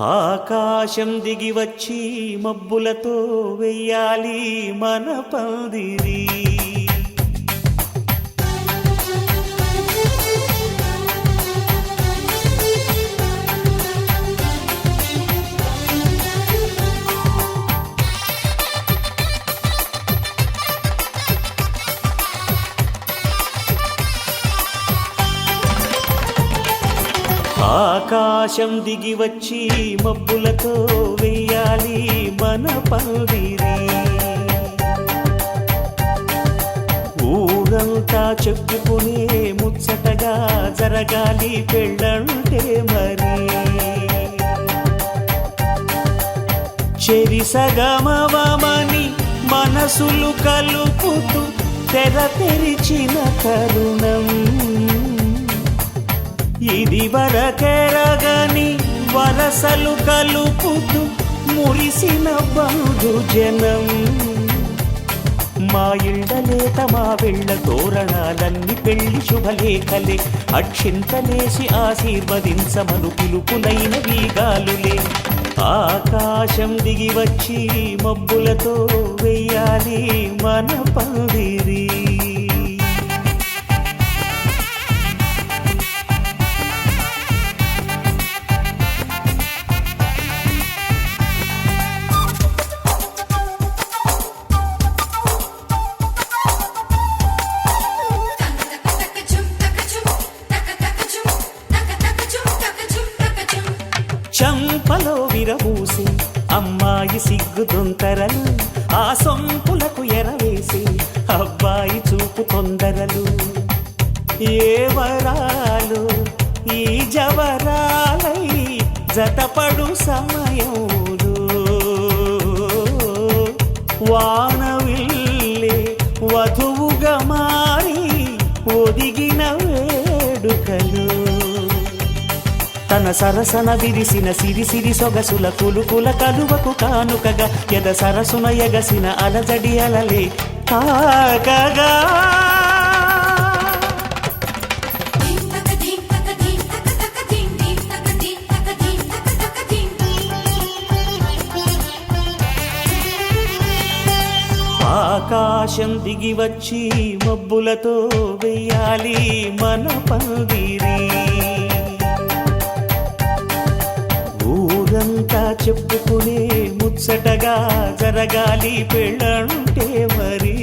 ఆకాశం దిగి వచ్చి మబ్బులతో వెయ్యాలి మన పందిరి. ఆకాశం దిగి వచ్చి మబ్బులతో వెయ్యాలి మన పందిరి. ఊరంతా చెప్పుకునే ముచ్చటగా జరగాలి పెళ్ళంటే మరి. చెరిసగమవమని మనసులు కలుపుతూ తెర తెరిచిన తరుణం. ఇది వరకెరగని వరసలు కలుపుతూ మురిసిన బంధుజనం. మా ఇళ్ళలేత మా వెళ్ళ తోరణాలన్నీ పెళ్లి శుభలేఖలే. అక్షింతలేసి ఆశీర్వదించమను పిలుపులైన వీగాలులే. ఆకాశం దిగి వచ్చి మబ్బులతో వెయ్యాలి మన పందిరి. చంపలో విరబూసి అమ్మాయి సిగ్గు దొంతరలు. ఆ సొంపులకు ఎరవేసి అబ్బాయి చూపు తొందరలు. ఏ వరాలు ఈ జవరాలై జతపడు సమయంలో. వానవిల్లే వధువుగా మారి ఒదిగిన వేడుకలు. తన సరసన విరిసిన సిరిసిరి సొగసుల కులుకుల కలువకు కానుకగా ఎద సరసున ఎగసిన అలజడి అలలే తాకగా. ఆకాశం దిగి వచ్చి మబ్బులతో వెయ్యాలి మన పందిరి. ఊరంతా చెప్పుకునే ముచ్చటగా జరగాలి పెళ్ళంటే మరి.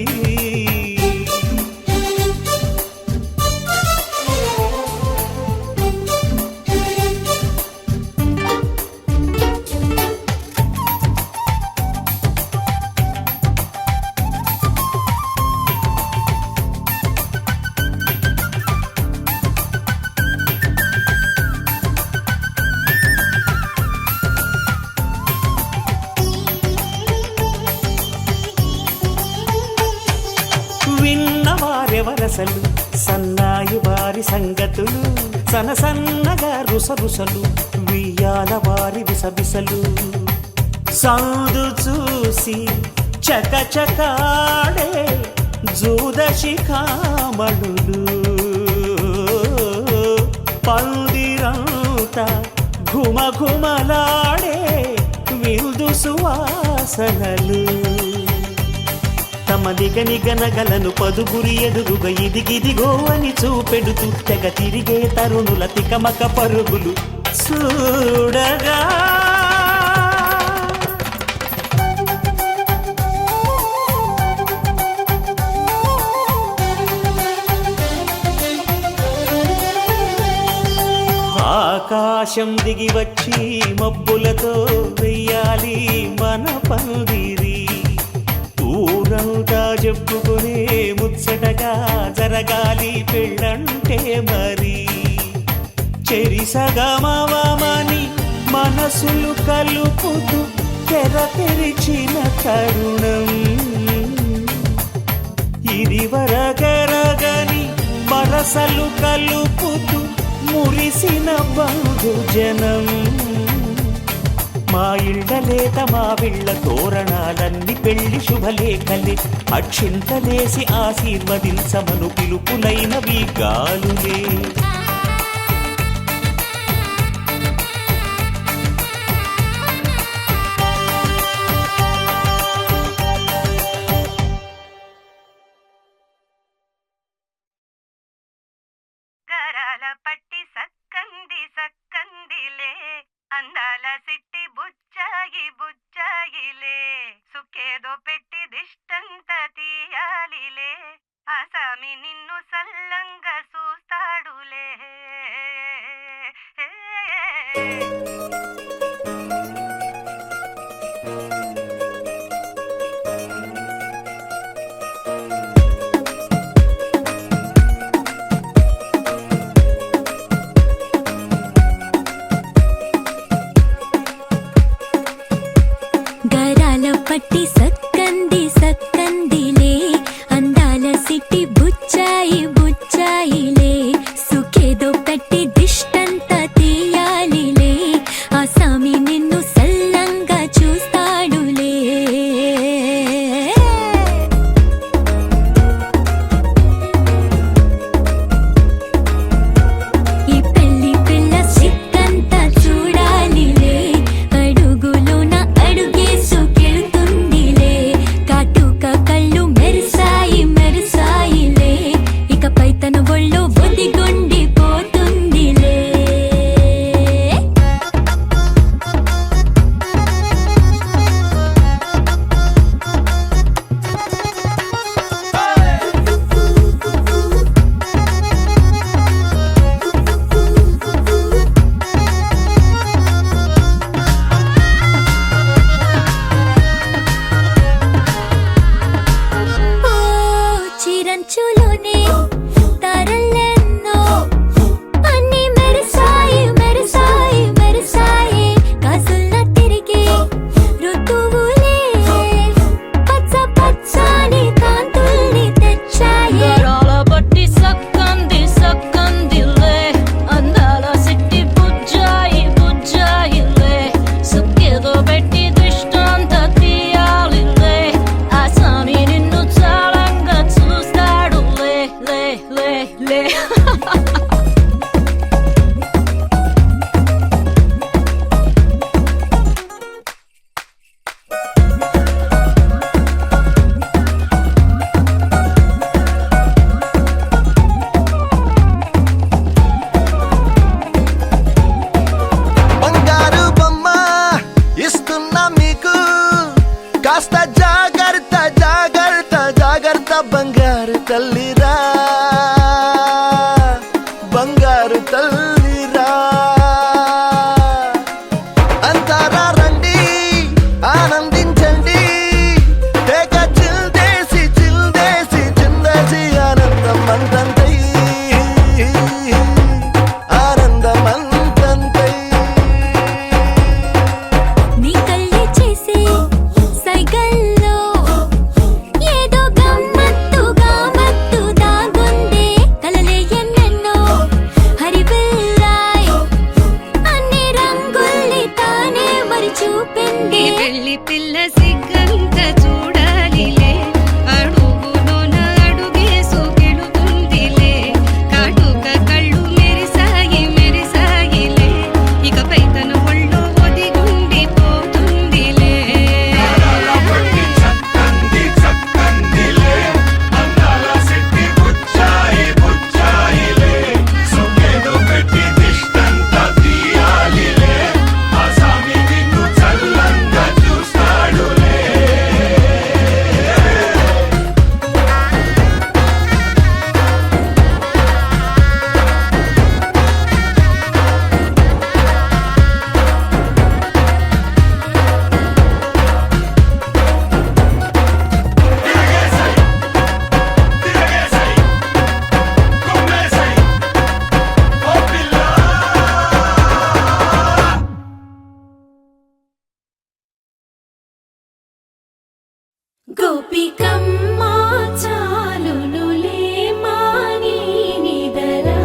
విన్నవారెవరసలు సన్నాయి వారి సంగతులు. సనసన్నగా రుసరుసలు వియ్యాల వారి విసబిసలు. సందు చూసి చకచకాడే జూదశిఖామణులు. పందిరంతా ఘుమఘుమలాడే విందు సువాసనలు. తమ నిగనిగనగలను పదుగురి ఎదురుగా ఇదిగిదిగో అని చూపెడుతూ తెగ తిరిగే తరుణుల తికమక పరుగులు చూడగా. ఆకాశం దిగి వచ్చి మబ్బులతో వెయ్యాలి మన పందిరి. ఊరంతా చెప్పుకునే ముచ్చటగా జరగాలి పెళ్ళంటే మరి. చెరిసగమవమని మనసులు కలుపుతూ తెర తెరిచిన తరుణం. ఇది వరగరగని వరసలు కలుపుతూ మురిసిన బంధుజనం. మా ఇళ్ళలేత మా వీళ్ళ తోరణాలన్నీ పెళ్లి శుభలేఖలే. అక్షింతలేసి ఆశీర్వదించమను పిలుపులైన వీగాలులే. అందాల సిట్టి బుచ్చాయి బుచ్చాయిలే సుఖేదో పెట్టి దిష్టంత తీయాలిలే ఆసామి నిన్ను సల్లంగా చూస్తాడులే. గరాల పట్టి సక్కంది సక్కందిలే అందాల సిట్టి బుచ్చాయి బుచ్చాయిలే సుఖేదో పెట్టి దిష్టంత తీయాలిలే ఆసామి నిన్ను సల్లంగా చూస్తాడులే. ఈ పెళ్లి పిల్ల సిక్కంతా చూడాలిలే అడుగులోన అడుగేసుకెళ్తుందిలే కాటుక కళ్ళు మెరిసాయి మెరిసాయిలే ఇకపై తన ఒళ్ళో ఒదిగొండిపోతుందిలే. ఓ చిరంచులోనే తారలెన్నో అన్ని మెరిసాయి మెరిసాయి మెరిసాయి కాసుల్లా తిరిగి ఋతువులే పచ్చ పచ్చని కాంతుల్ని తెచ్చాయి. గరాల పట్టి సక్కంది సక్కందిలే అందాల సిట్టి బుజ్జాయి బుజ్జాయిలే సుఖేదో పెట్టి దిష్టంత తీయాలిలే ఆసామి నిన్ను చాలంగా చూస్తాడులే లే లే లే. బంగారు బొమ్మ ఇస్తున్నా మీకు కాస్త జాగ్రత్త జాగ్రత్త జాగ్రత్త బంగారు తల్లిరా బంగారు తల్లిరా అంతారా రండి ఆనందించండి తెగ చిల్దేసి చిల్దేసి చిందేసి ఆనందం అంతంతై ఆనందం అంతంతై. నీ కళ్ళే చేసే సైగల్లో ఏదో గమ్మత్తుగా మత్తు దాగుందే కలలే ఎన్నెన్నో హరిబిల్లాయ్ అన్ని రంగుల్ని తానే మరి చూపింది. పెళ్లి పిల్ల సిగ్గంత చూడాలిలే అడుగులోన అడుగేసుకెళుతుందిలే కాటుక కళ్ళు మెరిసాయి మెరిసాయిలే ఇకపై తన ఒళ్ళో ఒదిగుండిపోతుందిలే. గోపికమ్మ చాలునులే మాని నిదరా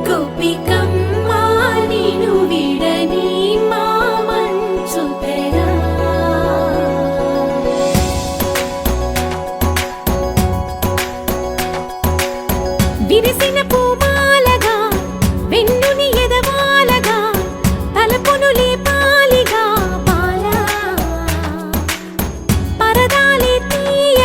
గోపికమ్మ నిను విడని మా మంచు తెరా. విరిసిన పూమాలగా వెన్నుని ఎదవాలగా తలపును లేపాలిగా బాలా పరదాలి తీయ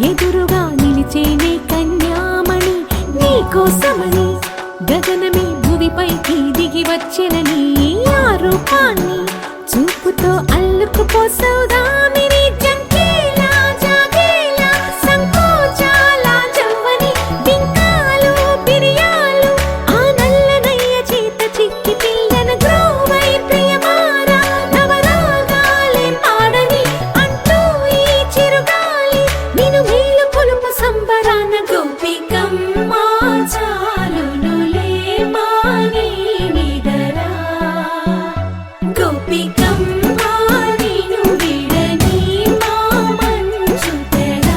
ఎదురుగా నిలిచేనే కన్యామణి నీకోసమని గగనమే భువిపైకి దిగి వచ్చినని ఆ రూపాన్ని చూపుతో అల్లుకుపోసౌదామిని జంకేలా జాగేలా సంకోచాల జవ్వని బింకాలు బిరియాలు ఆ నల్లనయ్య చేత చిక్కి పిల్లన గ్రోవై ప్రియమారా నవరాగాలే పాడని అంటూ ఈ చిరుగాలి నిన్ను మేలు పొలుపు సంబరాన గోపికమ్మ చాలునులే మాని నిదరా గోపికమ్మ నిన్ను విడని మా మంచు తెరా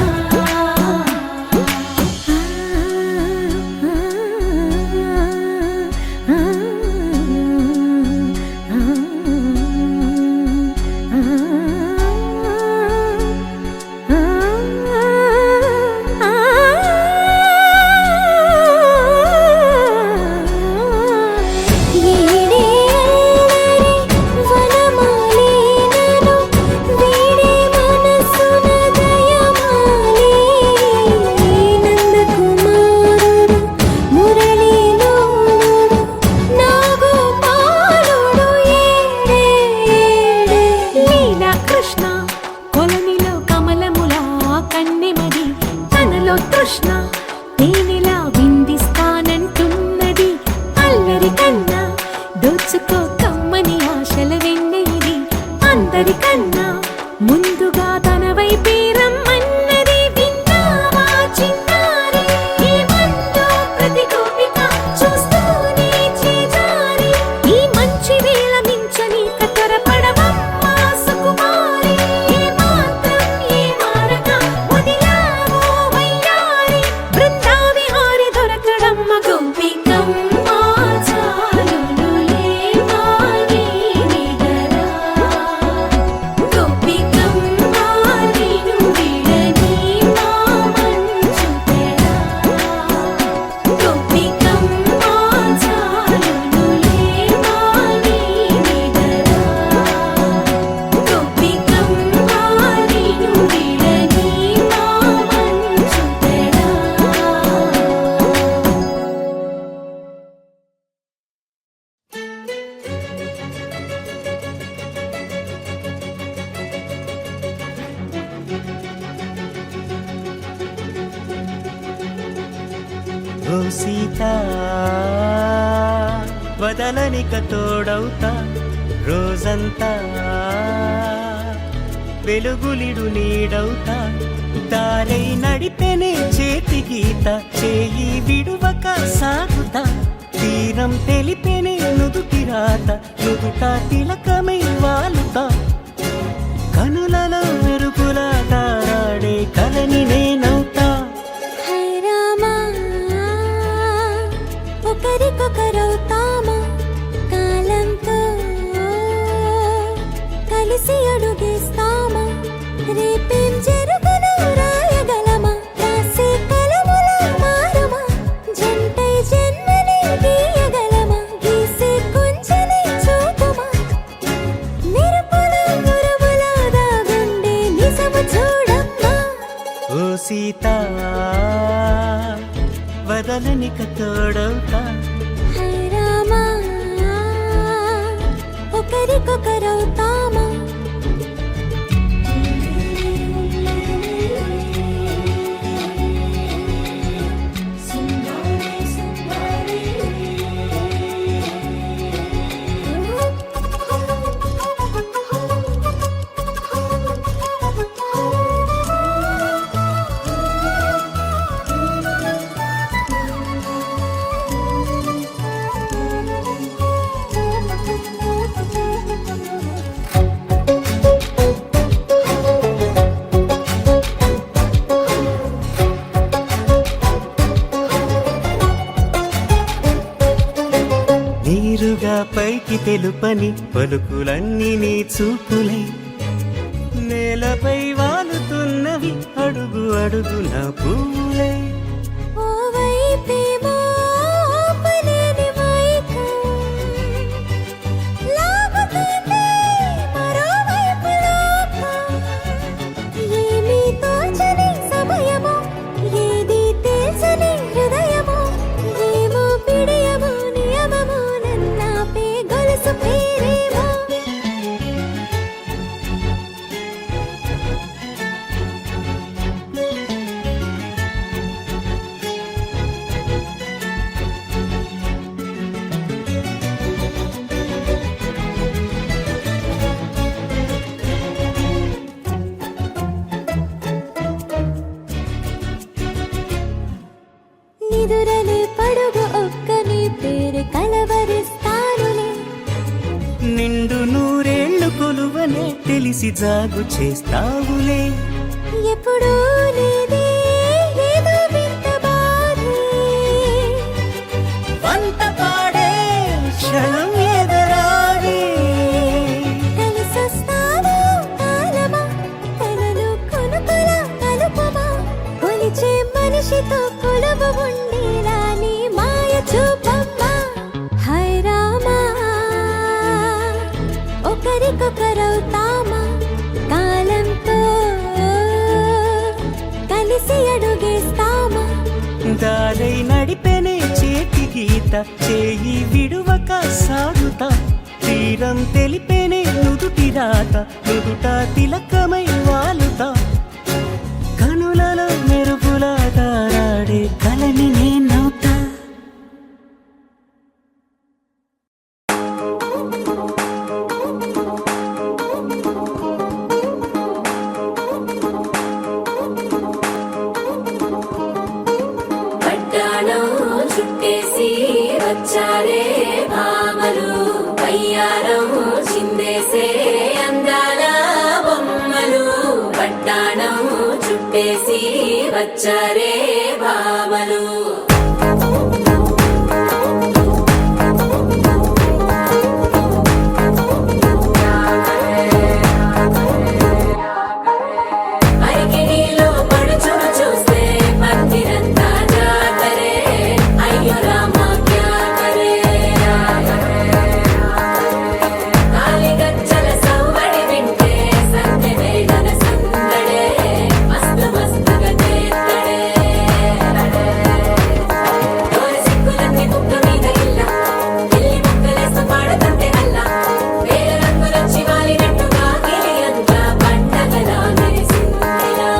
కృష్ణ కొలనిలో కమలములా కన్నెమది తనలో తృష్ణ తేనెలా విందిస్తానంటున్నది అల్లరి కన్నా దోచుకో కమ్మని ఆశల వెన్నెది అందరికన్నా ముందుగా తన వైపే రమ్మన్నది విన్నావా చిన్నారి ఏమందో ప్రతి గోపిక చూస్తూనే చేజారి ఈ మంచి వేళ మించని కతరపడవమ్మ సుకుమారి ఏ మాత్రం ఏ మారక వదిలావో వయ్యారి బృందావిహారి దొరకడమ్మ గోపికమ్మ చాలునులే మాని నిదరా గోపికమ్మ నిన్ను విడని మా మంచు తెరా గోపికమ్మ చాలునులే మాని నిదరా గోపికమ్మ నిన్ను విడని మా మంచు తెరా ఓ సీత వదలనిక తోడవుతా రోజంతా వెలుగులిడు నీడవుతా దారై నడిపెనే చేతి గీత చేయి విడువక సాగుతా తీరం తెలిపెనే నుదుటి రాత నుదుట తిలకమై వాలుతా కనులలో మెరుపులా తారాడే కలని నేనవుతా హై రామా ఒకరికొకరవుతామా కాలంతో కలిసి అడుగేస్తామా రేపేం జరుగునో రాయగలమా రాసే కలముల మారమా జంటై జన్మని గీయగలమా గీసే కొంచెని చూపుమా మెరుపుల గురువుల దాగుండే నిజము చూడమ్మా ఓ సీత వదలనిక తోడవుతా హై రామా ఒకరికొకరవుతామా నీరుగా పైకి తెలుపని పలుకులన్నీ నీ చూపులై నేలపై వాలుతున్నవి అడుగు అడుగున పూలై ఓ వైపేమో ఆపలేని మైకం లాగుతుంది మరోవైపు లోకం ఏమీ తోచని సమయం కలిసి జాగు చేస్తావులే. ఎప్పుడూ లేదే ఏదో వింత బాధే, వంట పాడే క్షణం ఎదరాడే. కలిసొస్తావా కాలమా, కలలు కొనుకలా కలుపమా, కొలిచే మనిషితో కొలువు ఉండేలా నీ మాయ చూపమ్మా. హై రామా, ఒకరికొకరవుతామా, కాలంతో కలిసి అడుగేస్తామా. దారై నడిపెనే చేతి గీత, చేయి విడువక సాగుతా. తీరం తెలిపెనే నుదుటి రాత, నుదుట తిలకమై వాలుతా. కనులలో మెరుగులా తారాడే కలని నేనవుతా. పట్టాణం చుట్టేసి వచ్చారే భామలు, వయ్యారం చిందేసే అందాల బొమ్మలు. పట్టాణం చుట్టేసి వచ్చారే భామలు. అరికిణీలో పడుచును చూస్తే మందిరంతా జాతరే, అయ్యో రామా క్యా కరే. కాలిగజ్జల సవ్వడి వింటే సంధ్య వేళల సందడే, మస్తు మస్తుగా చేత్తడే. డోల సిక్కులన్నీ బుక్క మీద ఇల్ల, పిల్లి ముక్కలేస్తూ పాడుతుంటే అల్లా. వేల రంగులొచ్చి వాలినట్టుగా గిలి అంతా పండగలా మెరిసిందిలా.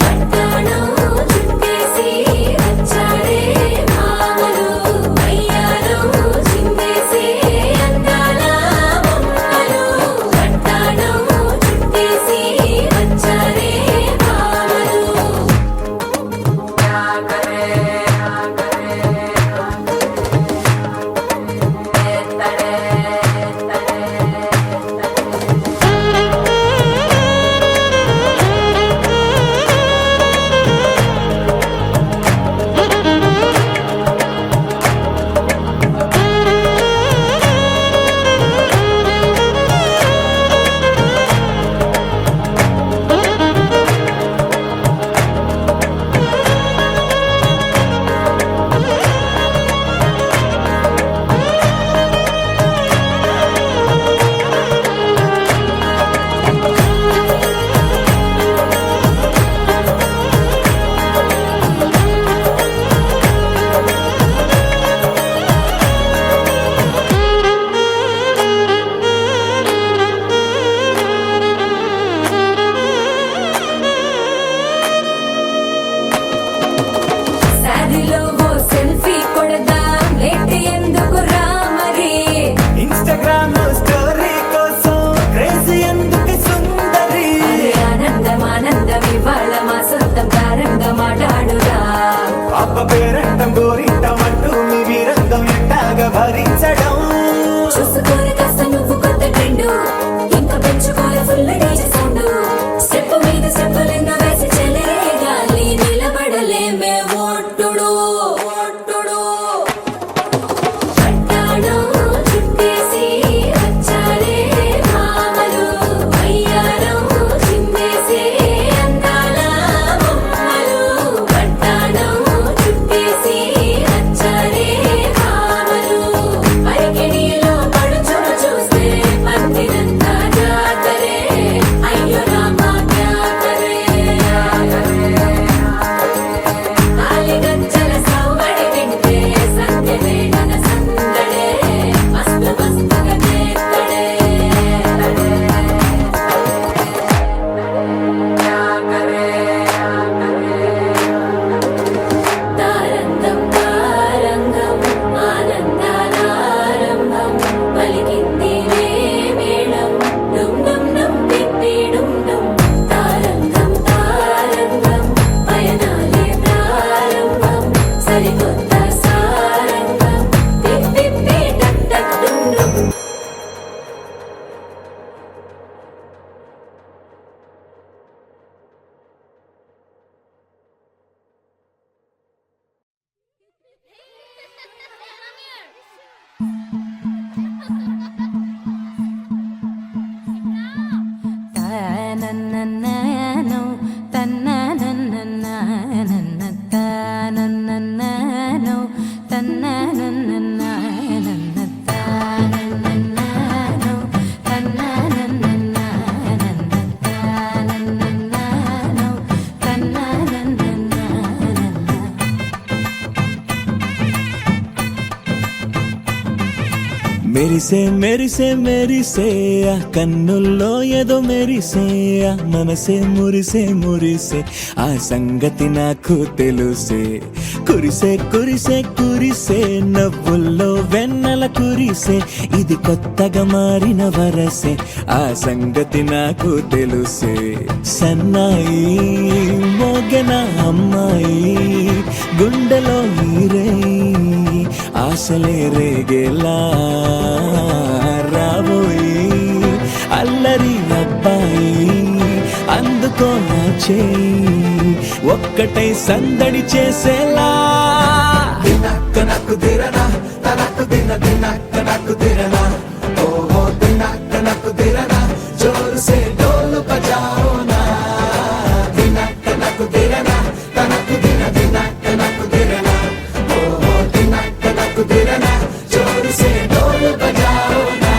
పట్టాణం చుట్టేసి వచ్చారే భామలు, వయ్యారం చిందేసే అందాల బొమ్మలు. పట్టాణం చుట్టేసి వచ్చారే భామలు. సాదిలో ఓ సెల్ఫీ కొడదాం, లేట్ ఎందుకు రామరి. ఇన్స్టాగ్రామ్ లో స్టోరీ కోసం క్రేజీ ఎందుకు సుందరి. అరే ఆనందం ఆనందం ఇవాళ మా సొంతం కారంగా మాట్లాడురా. అప్ప పేరంటం గోరింటం అంటూ మీ వీరంగం ఎట్టాగా భరించడం. చూసుకోరు కాస్త నువ్వు కొత్త ట్రెండ్, ఇంకా పెంచుకోలే ఫుల్ డీజే సౌండ్. స్టెప్ మీద స్టెప్పులెన్నో వేసి చెలే గాలి నిలబడలేమే ఒట్టుడు ఒట్టుడు. పట్టాణం చుట్టేసి వచ్చారే భామలు, వయ్యారం చిందేసే అందాల బొమ్మలు. పట్టాణం చుట్టేసి వచ్చారే భామలు. అరికిణీలో పడుచును చూస్తే మందిరంతా జాతరే, అయ్యో రామా క్యా కరే. మెరిసే మెరిసే మెరిసే ఆ కన్నుల్లో ఏదో మెరిసే ఆ మనసే మురిసే మురిసే ఆ సంగతి నాకు తెలుసే కురిసే కురిసే కురిసే నవ్వుల్లో వెన్నెల కురిసే ఇది కొత్తగా మారిన వరసే ఆ సంగతి నాకు తెలుసే సన్నాయి మోగన అమ్మాయి గుండెలో నీరే ఆశలే రేగేలా రాబోయి అల్లరి అబ్బాయి అందుకో నా చేయి ఒక్కటై సందడి చేసేలా దినక్క నక్కు దిరనా తనక్కు దిన దినక్క నక్కు దిరనా ఓహో దినక్క నక్కు దిరనా జోరు సే డోలు బజాओ నా దినక్క నక్కు దిరనా తనక్కు దిన దినక్క నక్కు దిరనా ఓహో దినక్క నక్కు దిరనా జోరు సే డోలు బజాओ నా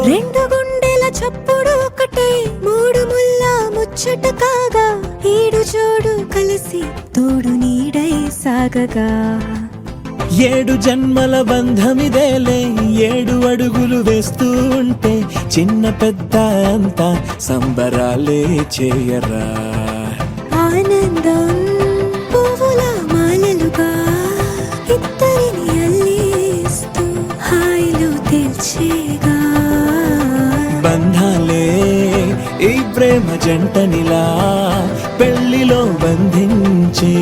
రెండు గుండెల చప్పుడు ఒకటే మూడు ముల్ల ముచ్చట కాగా ఏడు జోడు కలిసి తోడు నీడై సాగగా ఏడు జన్మల బంధమిదేలే ఏడు అడుగులు వేస్తూ ఉంటే చిన్న పెద్ద అంతా సంబరాలే చేయరా ఆనందం పువ్వుల మాలలుగా ఇద్దరిని అల్లేస్తూ హాయిలో తేల్చేగా బంధాలే ఈ ప్రేమ జంటనిలా పెళ్లిలో బంధించి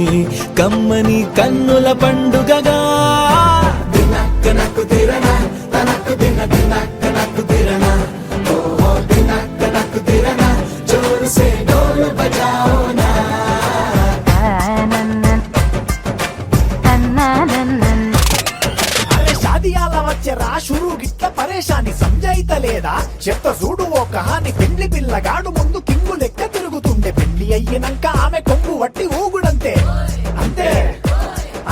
కమ్మని కన్నుల పండుగగా దినక్క నక్కు దిరనా తనక్కు దిన దినక్క నక్కు దిరనా ఓహో దినక్క నక్కు దిరనా జోరు సే డోలు బజాओ నా అరే షాదియాల వచ్చెరా షురూ గిట్ల పరేషాని సంజాయితలేదా చెత్త చూడు ఓ కహాని పెండ్లి పిల్లగాడు ముందు కింగు లెక్క తిరుగుతుండే పెళ్లి అయ్యినంక ఆమె కొంగు వట్టి ఊగుడంతే అంతే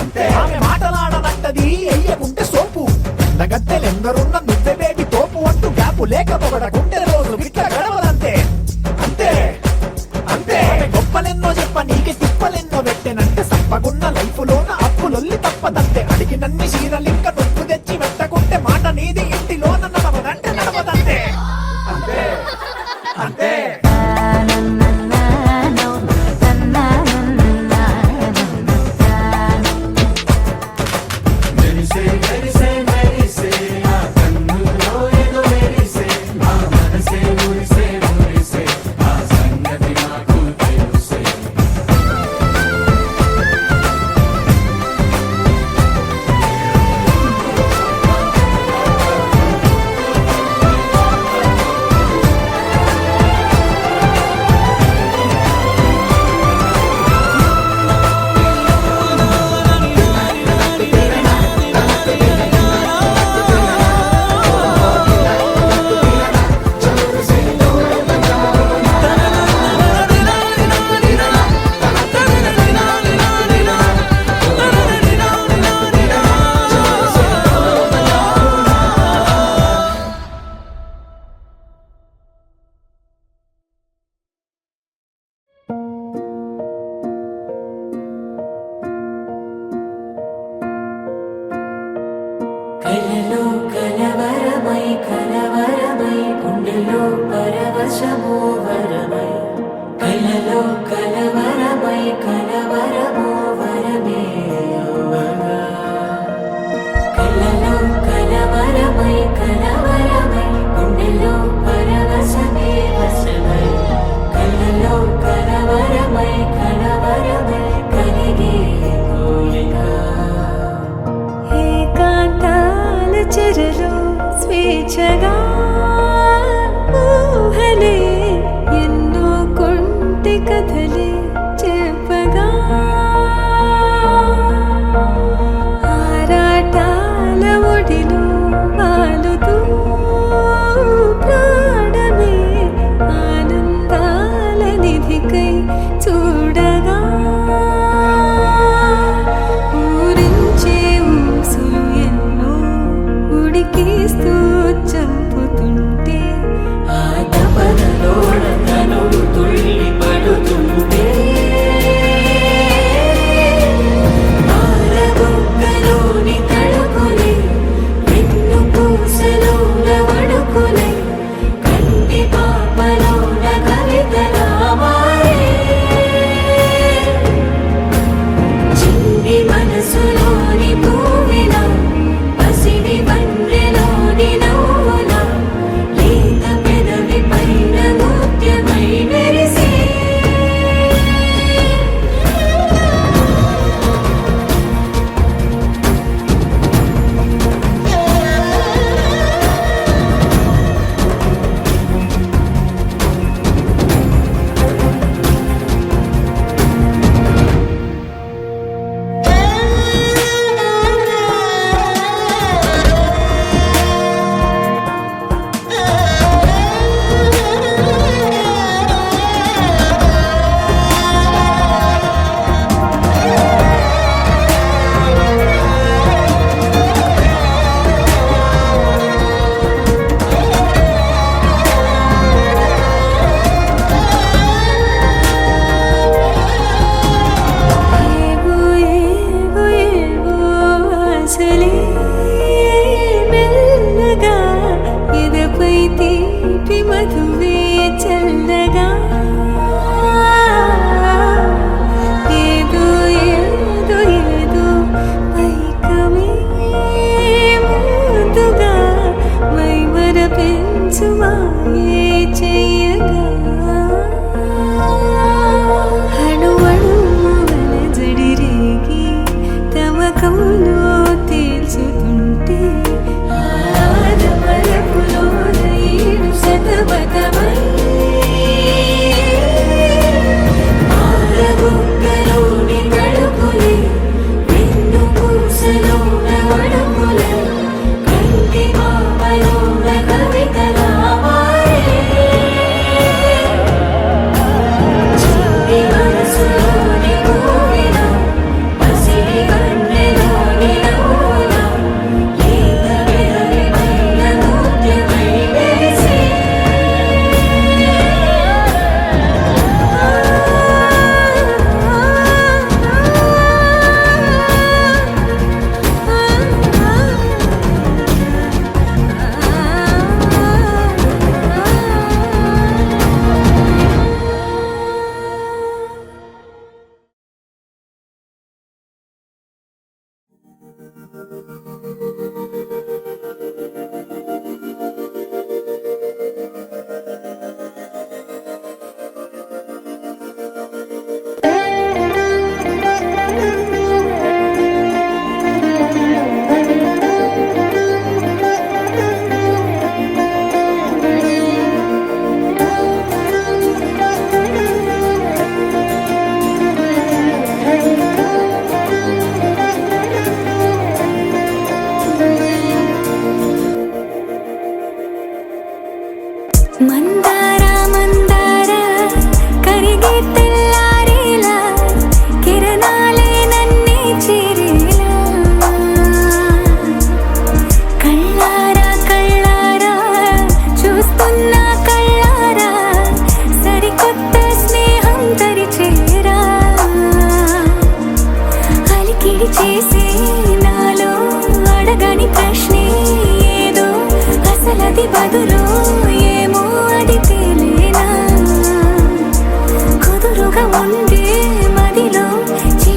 అంతే ఆమె మాటలాడనంటది అయ్యకుంటే సోపు గద్దెలెందరున్న నువ్వే బేబీ తోపు అంటూ గ్యాపు లేక పొగడకుంటే రోజు గిట్ల గడవదంతే అంతే అంతే ఆమె గొప్పలెన్నో చెప్ప నీకే తిప్పలెన్నో పెట్టెనంటే సప్పగున్న లైఫ్ లోన అప్పులొల్లి తప్పదంతే అడిగినన్ని చీరలింక నొప్పు తెచ్చి పెట్టకుంటే మాట నీది ఇంటిలోన నడవదంటే నడవదంతే అంతే అంతే కలలో కలవరమై గుండెలో పరవశమో వరమై కలవరమై కలవరమో వరమే అవ్వగా కళ్ళలో కలవరమై కలవరమై గుండెలో పరవశమే వశమై కళ్ళలో కలవరమై కలవరమై కలిగే కోరిక ఏకాంతాల చెరలో స్వేచ్ఛగా ఊహలే ఎన్నో కొంటి కథలే చెప్పగా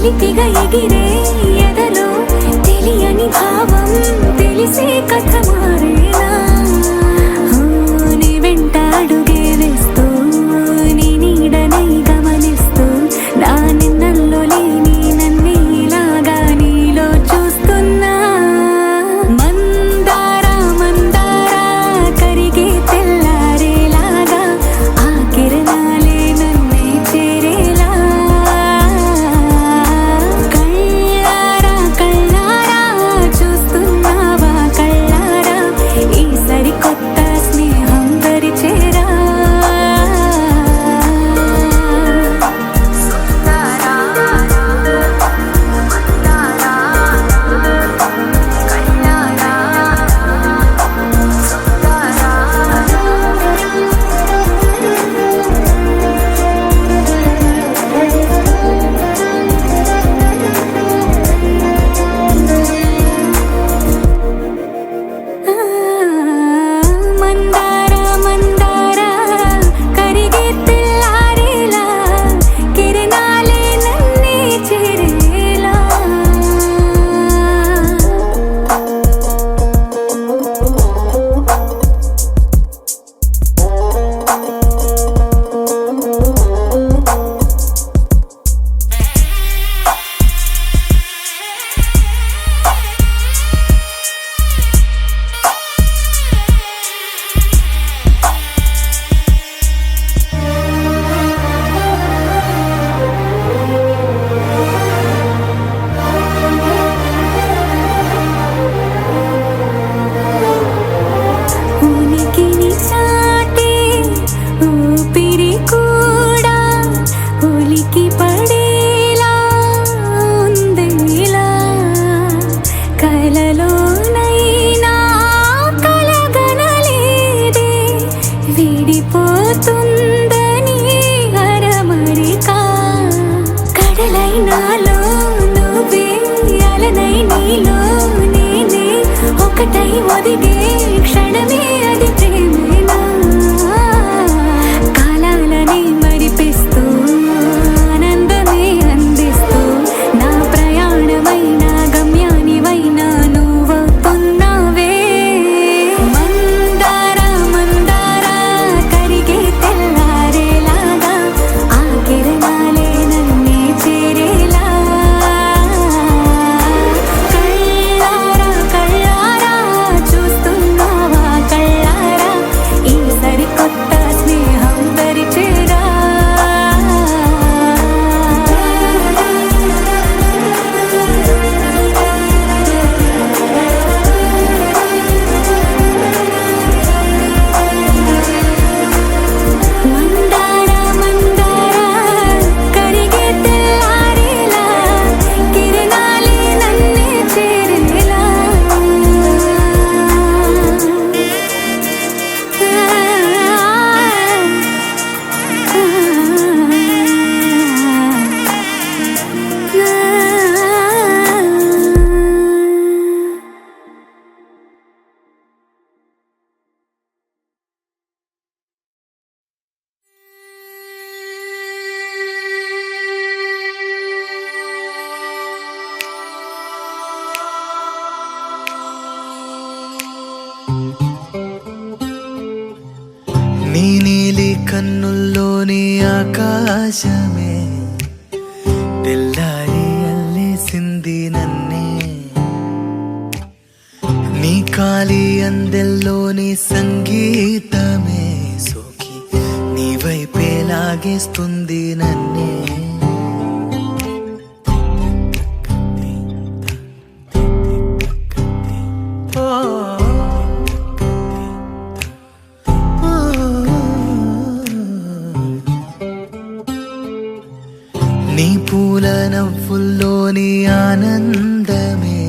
చిలిపిగా ఎగిరే ఎదలో తెలియని భావం తెలిసే కథ మారేనా నీ వెంట అడుగే వేస్తూ నీ నీడనై గమనిస్తూ నా నిన్నల్లో లేని నన్నే ఇలాగా నీలో చూస్తున్నా మందారా మందారా కరిగే తెల్లారేలాగా ఆ కిరణాలే నన్నే చేరేలా కళ్ళారా కళ్ళారా చూస్తున్నావా కళ్ళారా ఈ సరికొత్త స్నేహం దరిచేరా మందారా మందారా కరిగే తెల్లారేలా కిరణాలే నన్నే చేరేలా ఉనికిని చాటే ఊపిరి కూడా ఉలికి పడేలా ఉందిలా కలలోనైనా కలగనలేదే విడిపోతుందని అరమరిక కడలైనాలో నువ్వే అలనై నీలో నేనే ఒకటై ఒదిగే క్షణమే అది ప్రేమేనా కాలాలని మరిపిస్తూ ఆనందమే అందిస్తూ నా ప్రయాణమైన గమ్యానివైనా నువ్వవుతున్నావే మందారా మందారా కరిగే తెల్లారేలాగా ఆ కిరణాలే నన్నే చేరేలా కళ్ళారా కళ్ళారా చూస్తున్నావా కళ్ళారా ఈ సరికొత్త స్నేహం దరిచేరా మందారా మందారా కరిగే తెల్లారేలా కిరణాలే నన్నే చేరేలా నీ నీలి కన్నుల్లోని ఆకాశమే తెల్లారి అల్లేసింది నన్నే నీ కాలి అందెల్లోని సంగీతమే సోకి నీ వైపే లాగేస్తుంది నన్నే నీ పూల నవ్వుల్లోని ఆనందమే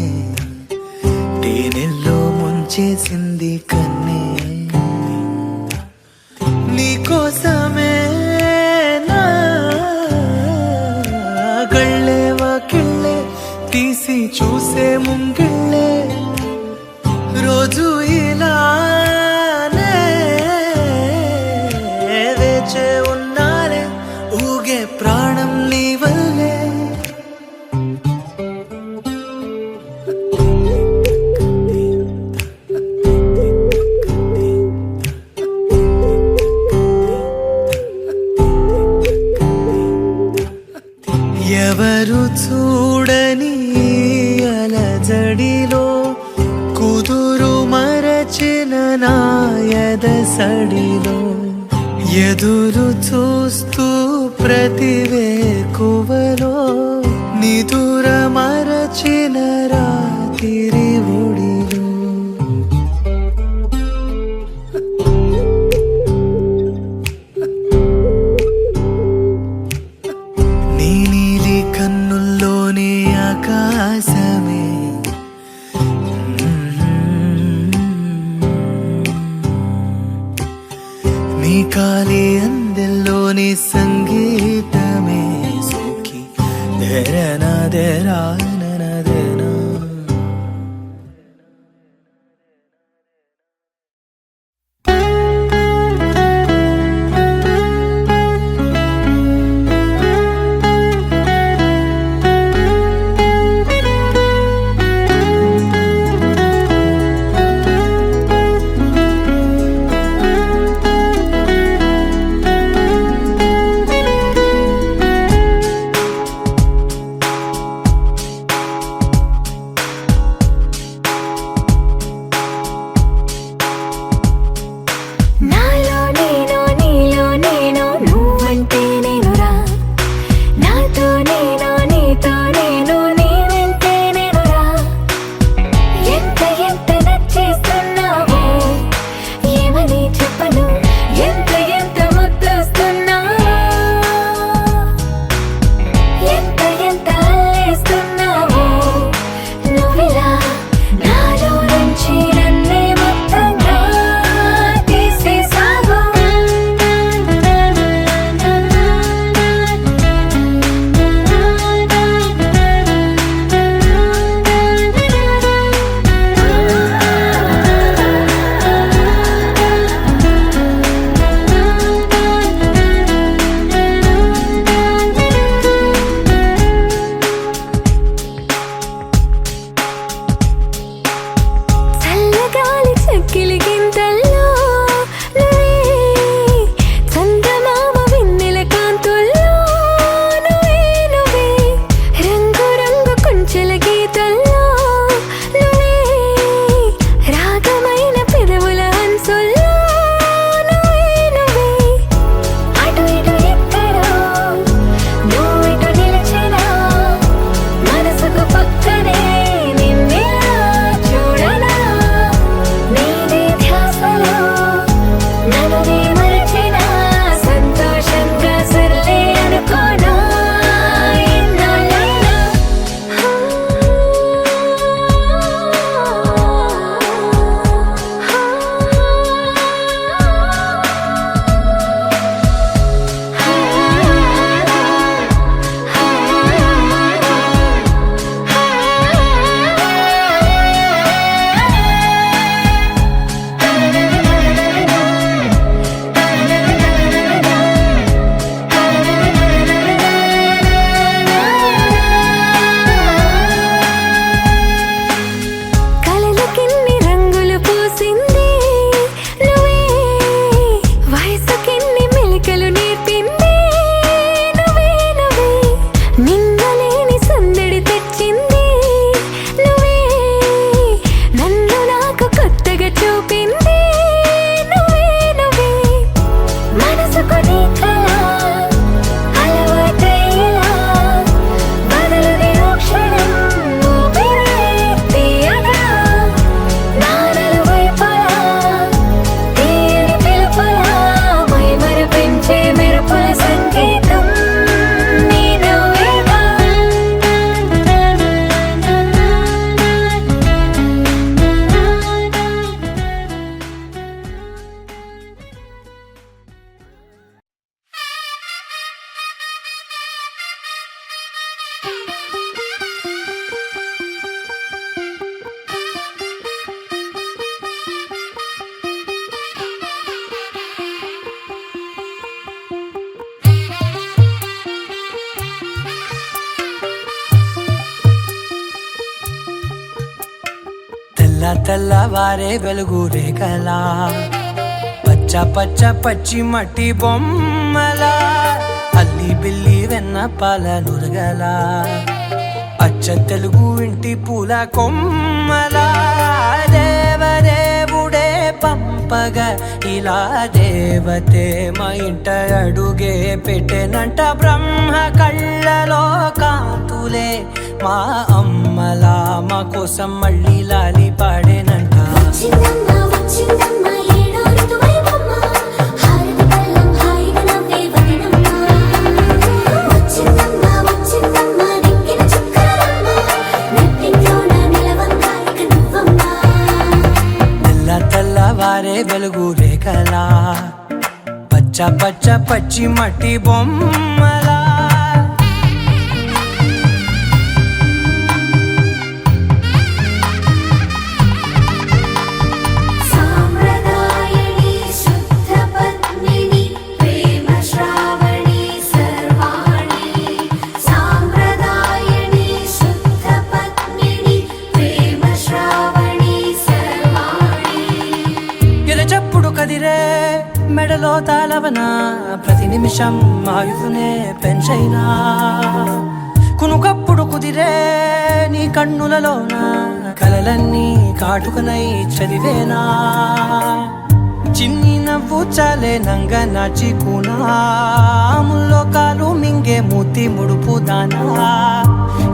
తేనెల్లో ముంచేసింది కన్నే నీకోసమే నా గళ్ళే వాకిళ్ళే తీసి చూసే ముంగిళ్ళే రోజు ఇలానే వేచే ఉన్నానే ఊగే ప్రాణం నీ వల్లే ఎవరు చూడని అలజడిలో కుదురు మరచిన నాయద సడిలో ఎదురు చూస్తూ ప్రతి వేకువలో నిదుర మరచిన రాత్రి ఒడిలో నీ నీలి కన్నుల్లోనే ఆకాశమే నీ కాలి అందెల్లోని సంగీతమే సోకి దేరనా దేరానా దేనా నాలో నేను నీలో నేను నువ్వంటే నేనురా నాతో నేను నీతో నేను నీ వెంటే నేనురా ఎంత ఎంత నచ్చేస్తున్నావో ఏమని చెప్పను ఎంత ఎంత ముద్దొస్తున్నావో ఎంత ఎంత అల్లేస్తున్నావో నువ్విలా నాలో నుంచి నన్నే మొత్తంగా తీసేసావో చల్లగాలి చక్కిలి గింతల్లో నువ్వే చందమామ వెన్నెల కాంతుల్లో నువ్వే నువ్వే రంగు రంగు కొంచెల గీతల్లో నువ్వే రాగమైన పెదవుల హంసుల్లో నువ్వే నువ్వే అటు ఇటు ఎక్కడో నువ్వు ఇటు నిలిచినా మనసుకు పక్కనే నిన్నిలా చూడనా నీదే ధ్యాసలో నన్ను నీ మరచిన సంతోషంగా సర్లే అనుకోనా ఎన్నాళ్ళైనా కలలకిన్ని రంగులు పూసింది నువ్వే వయసుకిన్ని మెలికలు నేర్పింది నువ్వే నువ్వే నిన్నలేని సందడి తెచ్చింది నువ్వే నన్ను నాకు కొత్తగా చూపింది నువ్వే నువ్వే మనసుకు నీ కళ అలవాటయ్యేలా బదులుది ఓ క్షణం ఊపిరే తీయగా నానలు వైపలా తీయని పిలుపులా మైమరపించే మెరుపుల సంగీతం నీ నవ్వేగా తెల్లవారే వెలుగు రేఖలా పచ్చ పచ్చ పచ్చి మట్టి బొమ్మలా అల్లి అల్లి బిల్లి వెన్న పాల నురగల అచ్చ తెలుగు ఇంటి పూల కొమ్మల దేవదేవుడే పంపగ ఇలా దేవతే మా ఇంట అడుగే పెట్టెనంట బ్రహ్మ కళ్ళలో కాంతులే మా అమ్మలా మా కోసం మళ్ళీ లాలి పాడేనంట వచ్చిందమ్మ వచ్చిందమ్మ ఏడో ఋతువైవమ్మ హారతి పళ్ళం హాయిగా నవ్వే వదినమ్మ వచ్చిందమ్మ వచ్చిందమ్మ నెక్కిన చుక్కలమ్మ నెట్టింట్లోన నిలవంగా ఇక నువ్వమ్మ తెల్ల తెల్లవారే వెలుగు రేఖలా పచ్చ పచ్చ పచ్చి మట్టి బొమ్మలా సాంప్రదాయని శుద్ధ పద్మిని ప్రేమ శ్రావణి సర్వాణి సాంప్రదాయని శుద్ధ పద్మిని ప్రేమ శ్రావణి సర్వాణి ఎరచప్పుడు కదిరే మెడలో తాళవన ప్రతి నిమిషం ఆయుధునే పెంచైనా కునుకప్పుడు కుదిరే నీ కన్నులలోన కలలన్నీ కాటుకనై చదివేనా చిన్ని నవ్వు చాలే నంగ నాచి కూనాముల్లో కాలు మింగే మూతి ముడుపు దానా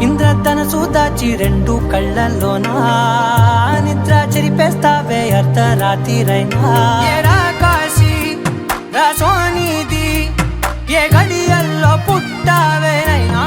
ఇంద్రధనసు దాచి రెండు కళ్ళల్లోనా నిద్ర చెరిపేస్తావే అర్ధరాత్రిరైనా ఏడా కాశీ రాసోనిది ఏ గడియల్లో పుట్టావేనైనా